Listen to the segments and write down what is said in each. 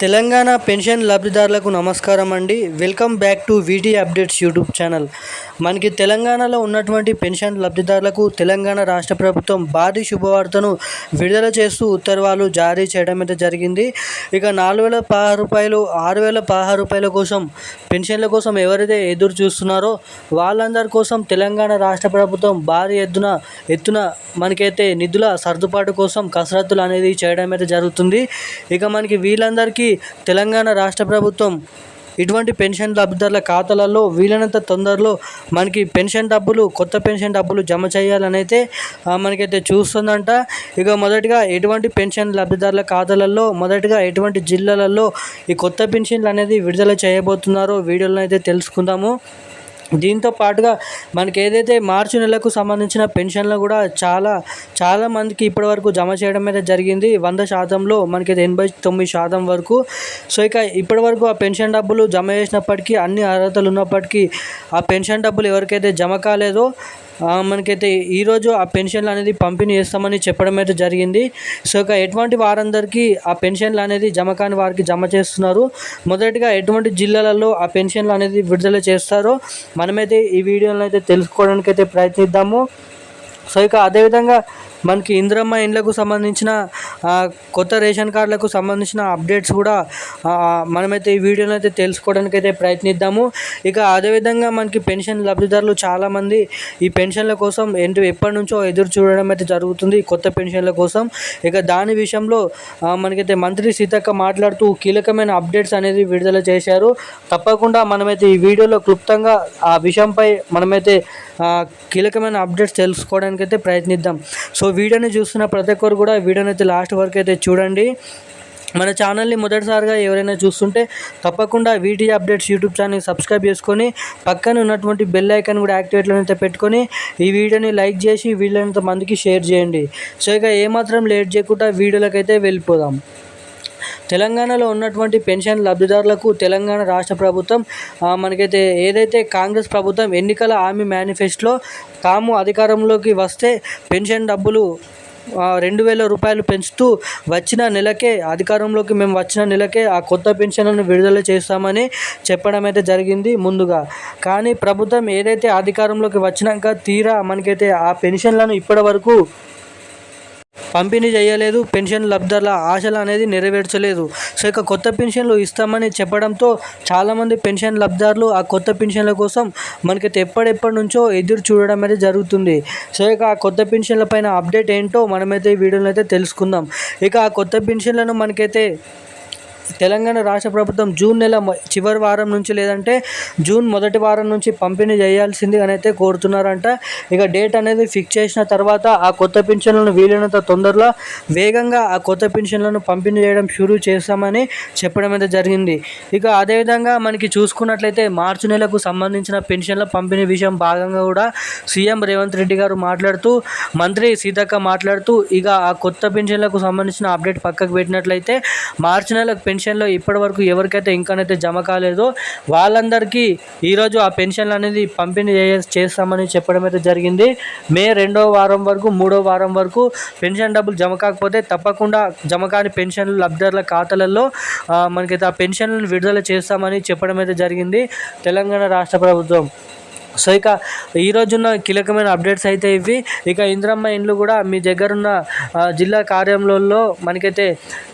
Telangana pension లబ్ధిదారులకు నమస్కారం అండి. Welcome back to వీటీ updates YouTube channel. మనకి తెలంగాణలో ఉన్నటువంటి పెన్షన్ లబ్ధిదారులకు తెలంగాణ రాష్ట్ర ప్రభుత్వం భారీ శుభవార్తను విడుదల చేస్తూ ఉత్తర్వులు జారీ చేయడం అయితే జరిగింది. ఇక 4,016 రూపాయలు 6,016 రూపాయల కోసం పెన్షన్ల కోసం ఎవరైతే ఎదురు చూస్తున్నారో వాళ్ళందరి కోసం తెలంగాణ రాష్ట్ర ప్రభుత్వం భారీ ఎత్తున మనకైతే నిధుల సర్దుబాటు కోసం కసరత్తులు అనేది చేయడం అయితే జరుగుతుంది. ఇక మనకి వీళ్ళందరికీ తెలంగాణ రాష్ట్ర ప్రభుత్వం ఇటువంటి పెన్షన్ లబ్ధిదారుల ఖాతాలలో వీలైనంత తొందరలో మనకి కొత్త పెన్షన్ డబ్బులు జమ చేయాలని అయితే మనకైతే చూస్తుందంట. ఇక మొదటిగా ఎటువంటి పెన్షన్ లబ్ధిదారుల ఖాతాలలో ఎటువంటి జిల్లాలలో ఈ కొత్త పెన్షన్లు అనేది విడుదల చేయబోతున్నారో వీడియోలో అయితే తెలుసుకుందాము. దీంతో పాటుగా మనకి ఏదైతే మార్చి నెలకు సంబంధించిన పెన్షన్లు కూడా చాలా మందికి ఇప్పటివరకు జమ చేయడం అయితే జరిగింది. 100%లో మనకి 89% వరకు. సో ఇక ఇప్పటివరకు ఆ పెన్షన్ డబ్బులు జమ చేసినప్పటికీ అన్ని అర్హతలు ఉన్నప్పటికీ ఆ పెన్షన్ డబ్బులు ఎవరికైతే జమ కాలేదో మనకైతే ఈరోజు ఆ పెన్షన్లు అనేది పంపిణీ చేస్తామని చెప్పడం అయితే జరిగింది. సో ఇక ఎటువంటి వారందరికీ ఆ పెన్షన్లు అనేది జమ కాని వారికి జమ చేస్తున్నారు. మొదటిగా ఎటువంటి జిల్లాలలో ఆ పెన్షన్లు అనేది విడుదల చేస్తారో మనమైతే ఈ వీడియోలో అయితే తెలుసుకోవడానికి అయితే ప్రయత్నిద్దాము. సో ఇక అదేవిధంగా మనకి ఇందిరమ్మ ఇండ్లకు సంబంధించిన కొత్త రేషన్ కార్డులకు సంబంధించిన అప్డేట్స్ కూడా మనమైతే ఈ వీడియోలో అయితే తెలుసుకోవడానికి అయితే ప్రయత్నిద్దాము. ఇక అదేవిధంగా మనకి పెన్షన్ లబ్ధిదారులు చాలామంది ఈ పెన్షన్ల కోసం ఎప్పటి నుంచో ఎదురు చూడడం అయితే జరుగుతుంది కొత్త పెన్షన్ల కోసం. ఇక దాని విషయంలో మనకైతే మంత్రి సీతక్క మాట్లాడుతూ కీలకమైన అప్డేట్స్ అనేది విడుదల చేశారు. తప్పకుండా మనమైతే ఈ వీడియోలో క్లుప్తంగా ఆ విషయంపై మనమైతే కీలకమైన అప్డేట్స్ తెలుసుకోవడానికి అయితే ప్రయత్నిద్దాం. సో వీడియోని చూస్తున్న ప్రతి ఒక్కరు కూడా వీడియోని అయితే లాస్ట్ వరకు అయితే చూడండి. మన ఛానల్ని మొదటిసారిగా ఎవరైనా చూస్తుంటే తప్పకుండా వీటీ అప్డేట్స్ యూట్యూబ్ ఛానల్ని సబ్స్క్రైబ్ చేసుకొని పక్కన ఉన్నటువంటి బెల్ ఐకాన్ కూడా యాక్టివేట్లో అయితే పెట్టుకొని ఈ వీడియోని లైక్ చేసి వీళ్ళంత మందికి షేర్ చేయండి. సో ఇక ఏమాత్రం లేట్ చేయకుండా వీడియోలోకి అయితే వెళ్ళిపోదాం. తెలంగాణలో ఉన్నటువంటి పెన్షన్ లబ్ధిదారులకు తెలంగాణ రాష్ట్ర ప్రభుత్వం మనకైతే ఏదైతే కాంగ్రెస్ ప్రభుత్వం ఎన్నికల హామీ మేనిఫెస్టోలో తాము అధికారంలోకి వస్తే పెన్షన్ డబ్బులు 2,000 రూపాయలు పెంచుతూ మేము వచ్చిన నెలకే ఆ కొత్త పెన్షన్లను విడుదల చేస్తామని చెప్పడం అయితే జరిగింది ముందుగా. కానీ ప్రభుత్వం ఏదైతే అధికారంలోకి వచ్చినాక తీరా మనకైతే ఆ పెన్షన్లను ఇప్పటి వరకు పంపిణీ చేయలేదు. పెన్షన్ లబ్ధిదారుల ఆశలు అనేది నెరవేర్చలేదు. సో ఇక కొత్త పెన్షన్లు ఇస్తామని చెప్పడంతో చాలామంది పెన్షన్ లబ్ధిదారులు ఆ కొత్త పెన్షన్ల కోసం మనకైతే ఎప్పటి నుంచో ఎదురు చూడడం అయితే జరుగుతుంది. సో ఇక ఆ కొత్త పెన్షన్ల పైన అప్డేట్ ఏంటో మనమైతే ఈ వీడియోలో అయితే తెలుసుకుందాం. ఇక ఆ కొత్త పెన్షన్లను మనకైతే తెలంగాణ రాష్ట్ర ప్రభుత్వం జూన్ నెల చివరి వారం నుంచి లేదంటే జూన్ మొదటి వారం నుంచి పంపిణీ చేయాల్సింది అని అయితే కోరుతున్నారంట. ఇక డేట్ అనేది ఫిక్స్ చేసిన తర్వాత ఆ కొత్త పెన్షన్లను వీలైనంత తొందరలో వేగంగా ఆ కొత్త పెన్షన్లను పంపిణీ చేయడం షురూ చేస్తామని చెప్పడం అయితే జరిగింది. ఇక అదేవిధంగా మనకి చూసుకున్నట్లయితే మార్చి నెలకు సంబంధించిన పెన్షన్ల పంపిణీ విషయం భాగంగా కూడా సీఎం రేవంత్ రెడ్డి గారు మాట్లాడుతూ మంత్రి సీతక్క మాట్లాడుతూ ఇక ఆ కొత్త పెన్షన్లకు సంబంధించిన అప్డేట్ పక్కకు పెట్టినట్లయితే మార్చి నెలకు పెన్షన్లో ఇప్పటివరకు ఎవరికైతే ఇంకానైతే జమ కాలేదో వాళ్ళందరికీ ఈరోజు ఆ పెన్షన్లు అనేది పంపిణీ చేస్తామని చెప్పడం అయితే జరిగింది. మే 2వ వారం వరకు 3వ వారం వరకు పెన్షన్ డబ్బులు జమ కాకపోతే తప్పకుండా జమ కాని పెన్షన్లు లబ్ధిదారుల ఖాతాలలో మనకైతే ఆ పెన్షన్లను విడుదల చేస్తామని చెప్పడం అయితే జరిగింది తెలంగాణ రాష్ట్ర ప్రభుత్వం. సో ఇక ఈరోజున్న కీలకమైన అప్డేట్స్ అయితే ఇవి. ఇక ఇందిరమ్మ ఇండ్లు కూడా మీ దగ్గరున్న జిల్లా కార్యాలయంలో మనకైతే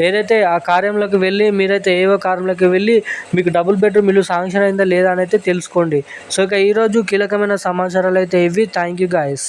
ఏదైతే ఆ కార్యంలోకి వెళ్ళి మీరైతే ఏవో కార్యంలోకి వెళ్ళి మీకు డబుల్ బెడ్రూమ్ ఇల్లు శాంక్షన్ అయిందా లేదా అని అయితే తెలుసుకోండి. సో ఇక ఈరోజు కీలకమైన సమాచారాలు అయితే ఇవి. Thank you guys.